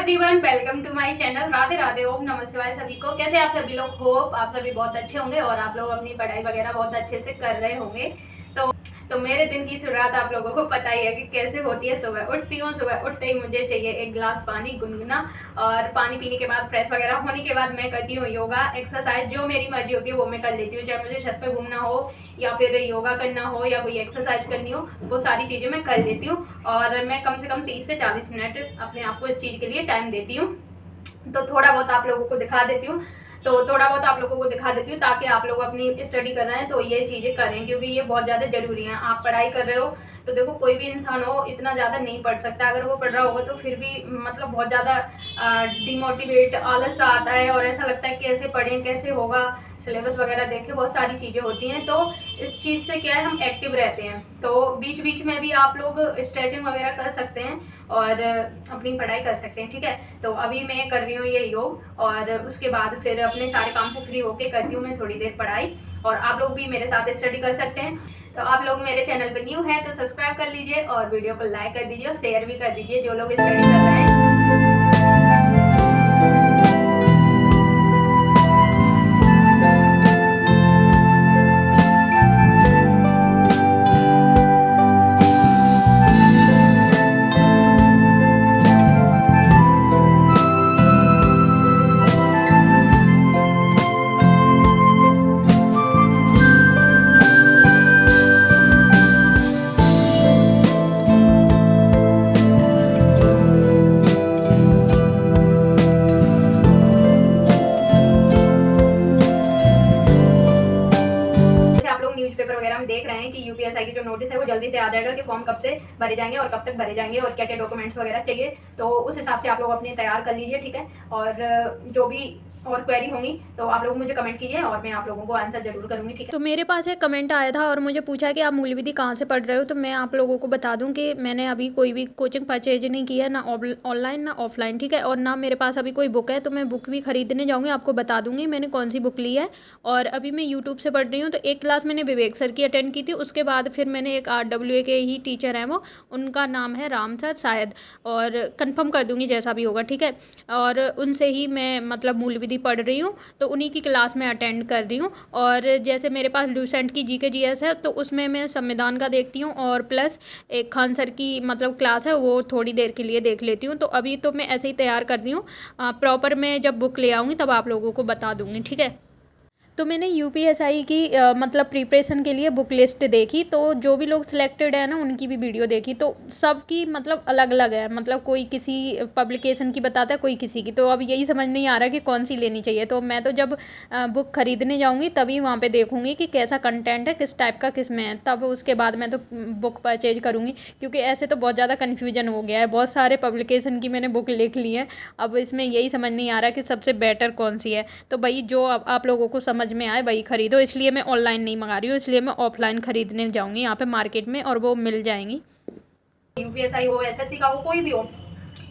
Everyone, welcome to my channel. Radhe Radhe, Om नमः शिवाय सभी को। कैसे आप सभी लोग? होप आप सभी बहुत अच्छे होंगे और आप लोग अपनी पढ़ाई वगैरह बहुत अच्छे से कर रहे होंगे। तो मेरे दिन की शुरुआत आप लोगों को पता ही है कि कैसे होती है। सुबह उठती हूँ, सुबह उठते ही मुझे चाहिए एक गिलास पानी गुनगुना, और पानी पीने के बाद फ्रेश वगैरह होने के बाद मैं करती हूँ योगा एक्सरसाइज। जो मेरी मर्जी होती है वो मैं कर लेती हूँ, चाहे मुझे छत पे घूमना हो या फिर योगा करना हो या कोई एक्सरसाइज करनी हो, वो सारी चीज़ें मैं कर लेती हूँ। और मैं कम से कम 30 से 40 मिनट अपने आप को इस चीज़ के लिए टाइम देती हूँ। तो थोड़ा बहुत आप लोगों को दिखा देती हूँ ताकि आप लोग अपनी स्टडी कर रहे हैं तो ये चीज़ें करें, क्योंकि ये बहुत ज़्यादा ज़रूरी है। आप पढ़ाई कर रहे हो तो देखो, कोई भी इंसान हो इतना ज़्यादा नहीं पढ़ सकता। अगर वो पढ़ रहा होगा तो फिर भी मतलब बहुत ज़्यादा डिमोटिवेट आलस सा आता है और ऐसा लगता है कैसे पढ़ें, कैसे होगा, सिलेबस वगैरह देखें, बहुत सारी चीज़ें होती हैं। तो इस चीज़ से क्या है, हम एक्टिव रहते हैं। तो बीच बीच में भी आप लोग स्ट्रेचिंग वगैरह कर सकते हैं और अपनी पढ़ाई कर सकते हैं, ठीक है। तो अभी मैं कर रही हूँ ये योग, और उसके बाद फिर अपने सारे काम से फ्री होके करती हूँ मैं थोड़ी देर पढ़ाई। और आप लोग भी मेरे साथ स्टडी कर सकते हैं। तो आप लोग मेरे चैनल पर न्यू हैं तो सब्सक्राइब कर लीजिए और वीडियो को लाइक कर दीजिए और शेयर भी कर दीजिए जो लोग स्टडी कर रहे हैं। न्यूज़पेपर वगैरह में देख रहे हैं कि यूपीएसआई की जो नोटिस है वो जल्दी से आ जाएगा कि फॉर्म कब से भरे जाएंगे और कब तक भरे जाएंगे और क्या क्या डॉक्यूमेंट्स वगैरह चाहिए। तो उस हिसाब से आप लोग अपने तैयार कर लीजिए, ठीक है। और जो भी और क्वेरी होंगी तो आप लोग मुझे कमेंट कीजिए और मैं आप लोगों को आंसर जरूर करूंगी, ठीक है। तो मेरे पास एक कमेंट आया था और मुझे पूछा कि आप मूल विधि कहाँ से पढ़ रहे हो। तो मैं आप लोगों को बता दूं कि मैंने अभी कोई भी कोचिंग परचेज नहीं किया, ना ऑनलाइन ना ऑफलाइन, ठीक है। और ना मेरे पास अभी कोई बुक है, तो मैं बुक भी खरीदने जाऊँगी, आपको बता दूंगी मैंने कौन सी बुक ली है। और अभी मैं यूट्यूब से पढ़ रही हूँ। तो एक क्लास मैंने विवेक सर की अटेंड की थी, उसके बाद फिर मैंने एक RWA के ही टीचर हैं, वो उनका नाम है राम सर शायद, और कन्फर्म कर दूँगी जैसा भी होगा, ठीक है। और उनसे ही मैं मतलब मूल विधि पढ़ रही हूँ, तो उन्हीं की क्लास में अटेंड कर रही हूँ। और जैसे मेरे पास लूसेंट की GK GS है, तो उसमें मैं संविधान का देखती हूँ और प्लस एक खान सर की मतलब क्लास है, वो थोड़ी देर के लिए देख लेती हूँ। तो अभी तो मैं ऐसे ही तैयार कर रही हूँ। प्रॉपर मैं जब बुक ले आऊँगी तब आप लोगों को बता दूँगी, ठीक है। तो मैंने UPSI की मतलब प्रिपरेशन के लिए बुक लिस्ट देखी, तो जो भी लोग सिलेक्टेड है ना उनकी भी वीडियो देखी, तो सबकी मतलब अलग अलग है। मतलब कोई किसी पब्लिकेशन की बताता है, कोई किसी की। तो अब यही समझ नहीं आ रहा कि कौन सी लेनी चाहिए। तो मैं तो जब बुक खरीदने जाऊंगी तभी वहाँ पे देखूंगी कि कैसा कंटेंट है, किस टाइप का किस में है, तब उसके बाद मैं तो बुक परचेज करूँगी। क्योंकि ऐसे तो बहुत ज़्यादा कन्फ्यूजन हो गया है, बहुत सारे पब्लिकेशन की मैंने बुक लिख ली है। अब इसमें यही समझ नहीं आ रहा कि सबसे बेटर कौन सी है। तो भाई जो आप लोगों को समझ में आए वही खरीदो। इसलिए मैं ऑनलाइन नहीं मंगा रही हूँ, इसलिए मैं ऑफलाइन खरीदने जाऊँगी यहाँ पे मार्केट में, और वो मिल जाएंगी। यूपीएसआई हो, SSC का हो, कोई भी हो,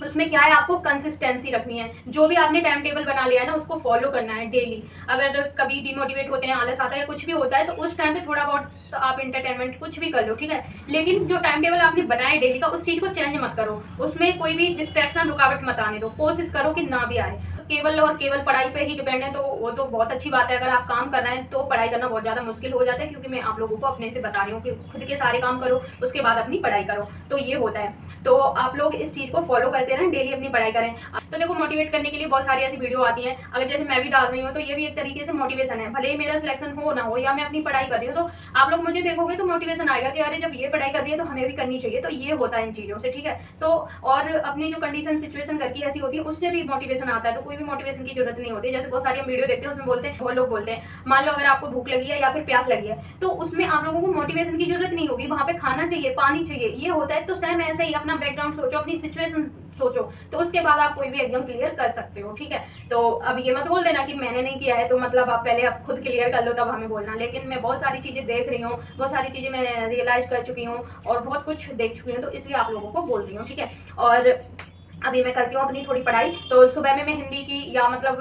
उसमें क्या है, आपको कंसिस्टेंसी रखनी है। जो भी आपने टाइम टेबल बना लिया है ना, उसको फॉलो करना है डेली। अगर कभी डिमोटिवेट होते हैं, आलस आता है, कुछ भी होता है, तो उस टाइम पे थोड़ा बहुत तो आप इंटरटेनमेंट कुछ भी कर लो, ठीक है। लेकिन जो टाइम टेबल आपने बनाया है डेली का, उस चीज़ को चेंज मत करो, उसमें कोई भी डिस्ट्रैक्शन रुकावट मत आने दो। कोशिश करो कि ना भी आए। तो केवल और केवल पढ़ाई पे ही डिपेंड है तो वो तो बहुत अच्छी बात है। अगर आप काम कर रहे हैं तो पढ़ाई करना बहुत ज़्यादा मुश्किल हो जाता है, क्योंकि मैं आप लोगों को अपने से बता रही हूँ कि खुद के सारे काम करो, उसके बाद अपनी पढ़ाई करो, तो ये होता है। तो आप लोग इस चीज़ को फॉलो करते रहें, डेली अपनी पढ़ाई करें। तो देखो, मोटिवेट करने के लिए बहुत सारी ऐसी वीडियो आती हैं। अगर जैसे मैं भी डाल रही हूँ तो ये भी एक तरीके से मोटिवेशन है। भले ही मेरा सिलेक्शन हो ना हो, या मैं अपनी पढ़ाई कर रही हूँ, तो आप लोग मुझे देखोगे तो मोटिवेशन आएगा कि अरे जब ये पढ़ाई कर रही है तो हमें भी करनी चाहिए। तो ये होता है इन चीज़ों से, ठीक है। तो और अपनी जो कंडीशन सिचुएशन घर की ऐसी होती है, उससे भी मोटिवेशन आता है। तो कोई भी मोटिवेशन की जरूरत नहीं होती। जैसे बहुत सारी हम वीडियो देखते हैं, उसमें बोलते हैं, बहुत लोग बोलते हैं, मान लो अगर आपको भूख लगी है या फिर प्यास लगी है, तो उसमें आप लोगों को मोटिवेशन की जरूरत नहीं होगी। वहां पे खाना चाहिए, पानी चाहिए, ये होता है। तो सेम ऐसे ही अपना बैकग्राउंड सोचो, अपनी सिचुएशन सोचो, तो उसके बाद आप कोई भी एग्जाम क्लियर कर सकते हो, ठीक है। तो अब ये मत बोल देना कि मैंने नहीं किया है, तो मतलब आप पहले आप खुद क्लियर कर लो तब हमें बोलना। लेकिन मैं बहुत सारी चीज़ें देख रही हूँ, बहुत सारी चीज़ें मैं रियलाइज कर चुकी हूँ और बहुत कुछ देख चुकी हूँ, तो इसलिए आप लोगों को बोल रही हूँ, ठीक है। और अभी मैं करती हूँ अपनी थोड़ी पढ़ाई। तो सुबह में मैं हिंदी की या मतलब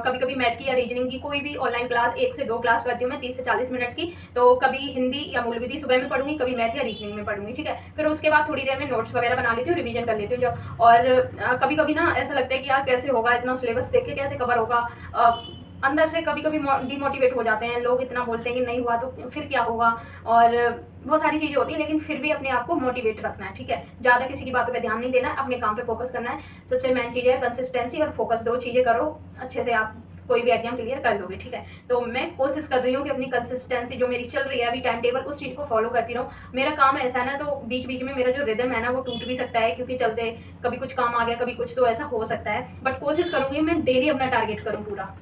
कभी कभी मैथ की या रीजनिंग की कोई भी ऑनलाइन क्लास 1 से 2 क्लास करती हूँ मैं 30 से 40 मिनट की। तो कभी हिंदी या मूल विधि सुबह में पढ़ूंगी, कभी मैथ या रीजनिंग में पढ़ूंगी, ठीक है। फिर उसके बाद थोड़ी देर में नोट्स वगैरह बना लेती हूँ, रिवीजन कर लेती हूँ जो। और कभी कभी ना ऐसा लगता है कि यार कैसे होगा, इतना सिलेबस देख के कैसे कवर होगा। अंदर से कभी कभी डिमोटिवेट हो जाते हैं लोग, इतना बोलते हैं कि नहीं हुआ तो फिर क्या होगा, और बहुत सारी चीज़ें होती हैं। लेकिन फिर भी अपने आप को मोटिवेट रखना है, ठीक है। ज़्यादा किसी की बातों पे ध्यान नहीं देना है, अपने काम पे फोकस करना है। सबसे मेन चीज़ है कंसिस्टेंसी और फोकस, 2 चीज़ें करो अच्छे से आप कोई भी एग्जाम क्लियर कर लोगे, ठीक है। तो मैं कोशिश कर रही हूँ कि अपनी कंसिस्टेंसी जो मेरी चल रही है अभी टाइम टेबल, उस चीज़ को फॉलो करती रहूँ। मेरा काम ऐसा है ना, तो बीच बीच में मेरा जो रिदम है ना वो टूट भी सकता है, क्योंकि चलते कभी कुछ काम आ गया, कभी कुछ, तो ऐसा हो सकता है। बट कोशिश करूँगी मैं डेली अपना टारगेट करूँ पूरा।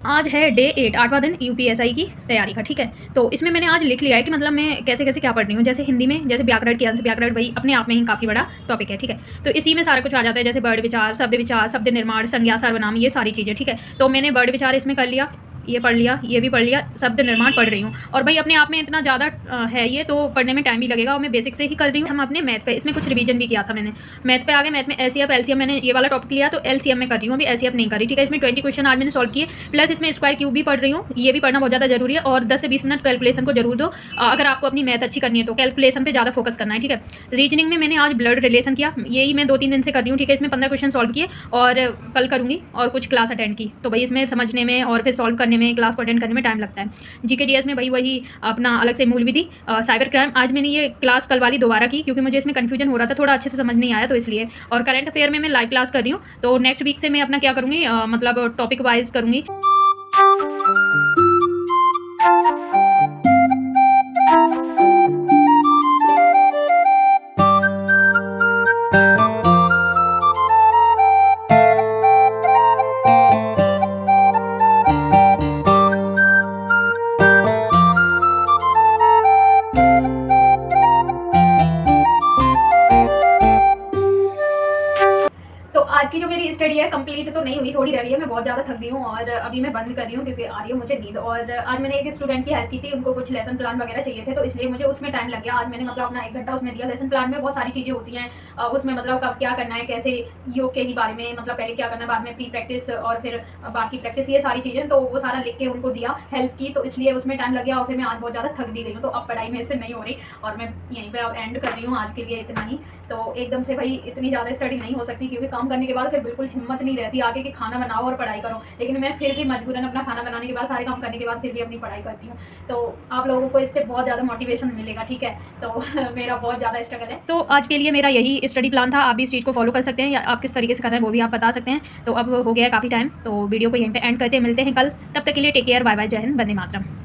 आज है डे 8, 8वां दिन यूपीएसआई की तैयारी का, ठीक है। तो इसमें मैंने आज लिख लिया है कि मतलब मैं कैसे कैसे क्या पढ़ रही हूँ। जैसे हिंदी में जैसे व्याकरण की अंश, व्याकरण भाई अपने आप में ही काफ़ी बड़ा टॉपिक है, ठीक है। तो इसी में सारा कुछ आ जाता है, जैसे वर्ड विचार, शब्द निर्माण, संज्ञा, सर्वनाम, ये सारी चीज़ें, ठीक है। तो मैंने वर्ड विचार इसमें कर लिया, ये पढ़ लिया, ये भी पढ़ लिया, शब्द निर्माण पढ़ रही हूँ। और भाई अपने आप में इतना ज़्यादा है ये, तो पढ़ने में टाइम भी लगेगा, और मैं बेसिक से ही कर रही हूँ। हम अपने मैथ पे इसमें कुछ रिवीजन भी किया था मैंने। मैथ पे आ गए, मैथ में एलसीएम, एलसीएम मैंने ये वाला टॉपिक लिया, तो एलसीएम में कर रही हूँ, अभी एलसीएम नहीं करी, ठीक है। इसमें 20 क्वेश्चन आज मैंने सॉल्व किए, प्लस इसमें स्क्वायर क्यूब भी पढ़ रही हूँ, ये भी पढ़ना बहुत ज़्यादा जरूरी है। और 10 से 20 मिनट कैलकुलेशन को जरूर दो, अगर आपको अपनी मैथ अच्छी करनी है तो कैलकुलेशन पर ज़्यादा फोकस करना है, ठीक है। रीजनिंग में मैंने आज ब्लड रिलेशन किया, यही मैं 2-3 दिन से कर रही हूँ, ठीक है। इसमें 15 क्वेश्चन सॉल्व किए और कल करूँगी, और कुछ क्लास अटेंड की। तो भाई इसमें समझने में और फिर सॉल्व करने में, क्लास को अटेंड करने में टाइम लगता है। जीके जीएस में भाई वही अपना अलग से मूल विधि, साइबर क्राइम, आज मैंने ये क्लास कल वाली दोबारा की, क्योंकि मुझे इसमें कन्फ्यूजन हो रहा था, थोड़ा अच्छे से समझ नहीं आया, तो इसलिए। और करंट अफेयर में मैं लाइव क्लास कर रही हूँ, तो नेक्स्ट वीक से मैं अपना क्या करूँगी, मतलब टॉपिक वाइज करूँगी। तो आज की जो मेरी स्टडी है कंप्लीट तो नहीं हुई, थोड़ी रही है, मैं बहुत ज़्यादा थक गई हूँ और अभी मैं बंद कर रही हूँ क्योंकि आ रही है मुझे नींद। और आज मैंने एक स्टूडेंट की हेल्प की थी, उनको कुछ लेसन प्लान वगैरह चाहिए थे, तो इसलिए मुझे उसमें टाइम लग गया। आज मैंने मतलब अपना 1 घंटा उसमें दिया। लेसन प्लान में बहुत सारी चीज़ें होती हैं, उसमें मतलब कब क्या करना है, कैसे योग के ही बारे में, मतलब पहले क्या करना है, बाद में प्री प्रैक्टिस और फिर बाकी प्रैक्टिस, ये सारी चीज़ें, तो वो सारा लिख के उनको दिया, हेल्प की, तो इसलिए उसमें टाइम लग गया। और फिर मैं आज बहुत ज़्यादा थक भी गई हूँ, तो अब पढ़ाई मेरे से नहीं हो रही और मैं यहीं पर अब एंड कर रही हूँ आज के लिए, इतना ही। तो एकदम से भाई इतनी ज़्यादा स्टडी नहीं हो सकती, क्योंकि काम करने के बाद फिर बिल्कुल हिम्मत नहीं रहती आगे कि खाना बनाओ और पढ़ाई करो। लेकिन मैं फिर भी मजबूरन अपना खाना बनाने के बाद, सारे काम करने के बाद फिर भी अपनी पढ़ाई करती हूँ। तो आप लोगों को इससे बहुत ज़्यादा मोटिवेशन मिलेगा, ठीक है। तो मेरा बहुत ज़्यादा स्ट्रगल है। तो आज के लिए मेरा यही स्टडी प्लान था। आप भी इस चीज़ को फॉलो कर सकते हैं, या आप किस तरीके से कर रहे हैं वो भी आप बता सकते हैं। तो अब हो गया है काफ़ी टाइम, तो वीडियो को यहीं पे एंड करते हैं, मिलते हैं कल। तब तक के लिए टेक केयर, बाय बाय, जय हिंद, वंदे मातरम।